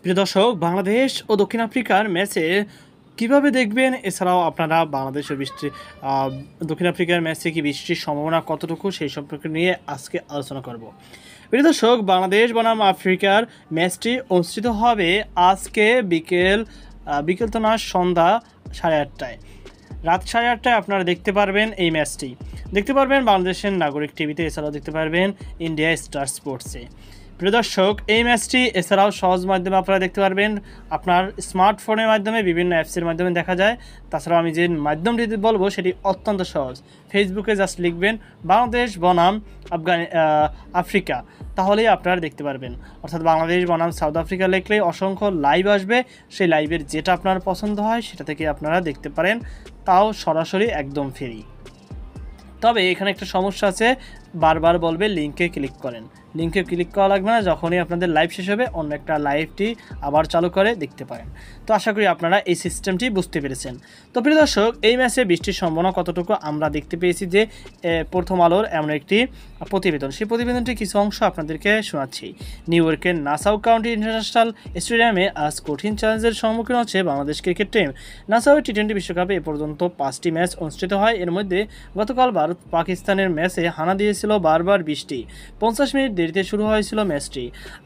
প্রিয় দর্শক, বাংলাদেশ ও দক্ষিণ আফ্রিকার ম্যাচে কিভাবে দেখবেন, এছাড়াও আপনারা বাংলাদেশ ও দক্ষিণ আফ্রিকার ম্যাচে কি বৃষ্টির সম্ভাবনা কতটুকু সেই সম্পর্কে নিয়ে আজকে আলোচনা করব। প্রিয় দর্শক, বাংলাদেশ বনাম আফ্রিকার ম্যাচটি অনুষ্ঠিত হবে আজকে বিকেল তো না, সন্ধ্যা 8:30টায়, রাত 8:30টায় আপনারা দেখতে পারবেন এই ম্যাচটি। দেখতে পারবেন বাংলাদেশের নাগরিক টিভিতে, এছাড়াও দেখতে পারবেন ইন্ডিয়া স্টার স্পোর্টসে। প্রিয় দর্শক, এই ম্যাচটি এছাড়াও সহজ মাধ্যমে আপনারা দেখতে পারবেন, আপনার স্মার্টফোনের মাধ্যমে, বিভিন্ন অ্যাপসের মাধ্যমে দেখা যায়। তাছাড়াও আমি যে মাধ্যমটি বলবো সেটি অত্যন্ত সহজ। ফেসবুকে জাস্ট লিখবেন বাংলাদেশ বনাম আফ্রিকা, তাহলেই আপনারা দেখতে পারবেন। অর্থাৎ বাংলাদেশ বনাম সাউথ আফ্রিকা লিখলেই অসংখ্য লাইভ আসবে। সেই লাইভের যেটা আপনার পছন্দ হয় সেটা থেকে আপনারা দেখতে পারেন, তাও সরাসরি একদম ফ্রি। তবে এখানে একটা সমস্যা আছে, বারবার বলবে লিঙ্কে ক্লিক করেন। লিঙ্কে ক্লিক করা লাগবে না, যখনই আপনাদের লাইভ শেষ হবে অন্য একটা লাইভটি আবার চালু করে দেখতে পারেন। তো আশা করি আপনারা এই সিস্টেমটি বুঝতে পেরেছেন। তো প্রিয় দর্শক, এই ম্যাচে বৃষ্টির সম্ভাবনা কতটুকু আমরা দেখতে পেয়েছি যে প্রথম আলোর এমন একটি প্রতিবেদন, সেই প্রতিবেদনটি কিছু অংশ আপনাদেরকে শোনাচ্ছি। নিউ ইয়র্কের নাসাউ কাউন্টি ইন্টারন্যাশনাল স্টেডিয়ামে আজ কঠিন চ্যালেঞ্জের সম্মুখীন হচ্ছে বাংলাদেশ ক্রিকেট টিম। নাসাউ টি-20 বিশ্বকাপে এ পর্যন্ত 5টি ম্যাচ অনুষ্ঠিত হয়। এর মধ্যে গতকাল ভারত পাকিস্তানের ম্যাচে হানা দিয়েছিল বারবার বৃষ্টি। 50 মিনিট দেরিতে শুরু হয়েছিল ম্যাচটি।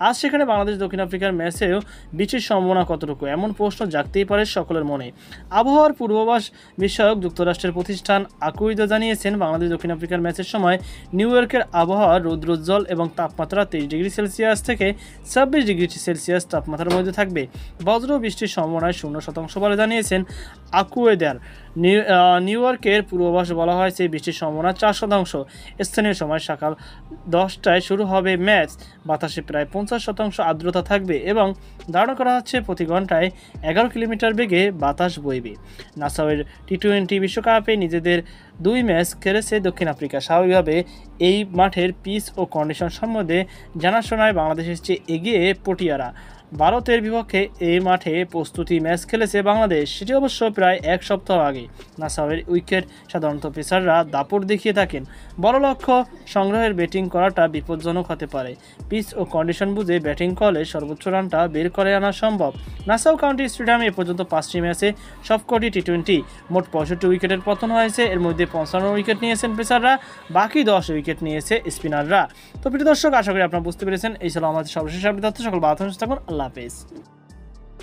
আজ সেখানে বাংলাদেশ দক্ষিণ আফ্রিকার ম্যাচেও বৃষ্টির সম্ভাবনা কতটুকু, এমন প্রশ্ন জাগতেই পারে সকলের মনে। আবহাওয়ার পূর্বাভাস বিষয়ক যুক্তরাষ্ট্রের প্রতিষ্ঠান আকুইদো জানিয়েছেন, বাংলাদেশ দক্ষিণ আফ্রিকার ম্যাচের সময় নিউ ইয়র্কের আবহাওয়া রৌদ্রোজ্জ্বল এবং তাপমাত্রা 23 ডিগ্রি সেলসিয়াস থেকে 26 ডিগ্রি সেলসিয়াস তাপমাত্রার মধ্যে থাকবে। বজ্র বৃষ্টির সম্ভাবনায় 0% বলে জানিয়েছেন আকুয়েদার। নিউ ইয়র্কের পূর্বাভাস বলা হয়েছে বৃষ্টির সম্ভাবনা 4%। স্থানীয় সময় সকাল 10টায় শুরু হবে ম্যাচ। বাতাসে প্রায় 50% আর্দ্রতা থাকবে এবং ধারণা করা হচ্ছে প্রতি ঘন্টায় 11 কিলোমিটার বেগে বাতাস বইবে। নাসাউয়ের টি-20 বিশ্বকাপে নিজেদের 2 ম্যাচ খেলেছে দক্ষিণ আফ্রিকা। স্বাভাবিকভাবে এই মাঠের পিচ ও কন্ডিশন সম্বন্ধে জানাশোনায় বাংলাদেশের চেয়ে এগিয়ে পটিয়ারা। ভারতের বিপক্ষে এই মাঠে প্রস্তুতি ম্যাচ খেলেছে বাংলাদেশ, সেটি অবশ্য প্রায় 1 সপ্তাহ আগে। নাসাউয়ের উইকেট সাধারণত পেসাররা দাপট দেখিয়ে থাকেন। বড় লক্ষ্য সংগ্রহের ব্যাটিং করাটা বিপজ্জনক হতে পারে। পিচ ও কন্ডিশন বুঝে ব্যাটিং করলে সর্বোচ্চ রানটা বের করে আনা সম্ভব। নাসাউ কাউন্টি স্টেডিয়ামে এ পর্যন্ত 5টি ম্যাচে সবকটি টি-20 মোট 65 উইকেটের পতন হয়েছে। এর মধ্যে 55 উইকেট নিয়েছেন পেসাররা, বাকি 10 উইকেট নিয়েছে স্পিনাররা। তো প্রিয় দর্শক, আশা করি আপনারা বুঝতে পেরেছেন। এই ছিল আমাদের সর্বশেষ আপডেট। সকল ভালো থাকুন, আল্লাহ হাফেজ।